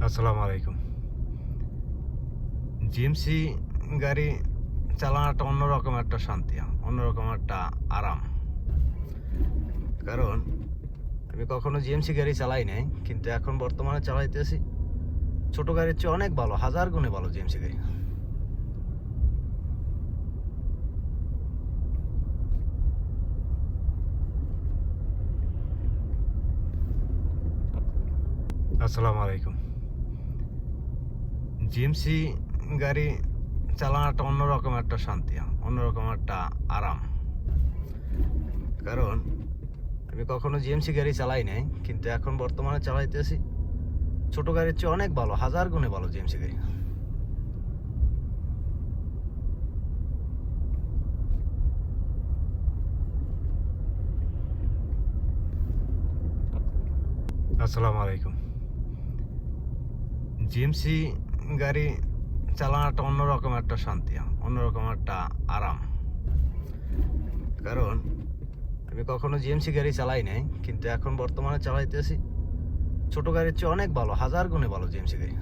আসসালামু আলাইকুম। জিএমসি গাড়ি চালানোটা অন্যরকম একটা শান্তি, অন্যরকম একটা আরাম। কারণ আমি কখনো জিএমসি গাড়ি চালাই নাই, কিন্তু এখন বর্তমানে চালাইতেছি। ছোট গাড়ির চেয়ে অনেক ভালো, হাজার গুণে ভালো জিএমসি গাড়ি। আসসালামু আলাইকুম। জিএমসি গাড়ি চালানোটা অন্যরকম একটা শান্তি, অন্যরকম একটা আরাম। কারণ আমি কখনো জিএমসি গাড়ি চালাই নাই, কিন্তু এখন বর্তমানে চালাইতেছি। ছোট গাড়ির চেয়ে অনেক ভালো, হাজার গুণে ভালো জিএমসি গাড়ি। আসসালামু আলাইকুম। জিএমসি গাড়ি চালানোটা অন্যরকম একটা শান্তি, অন্যরকম একটা আরাম। কারণ আমি কখনো জিএমসি গাড়ি চালাই নাই, কিন্তু এখন বর্তমানে চালাইতেছি। ছোট গাড়ির চেয়ে অনেক ভালো, হাজার গুণে ভালো জিএমসি গাড়ি।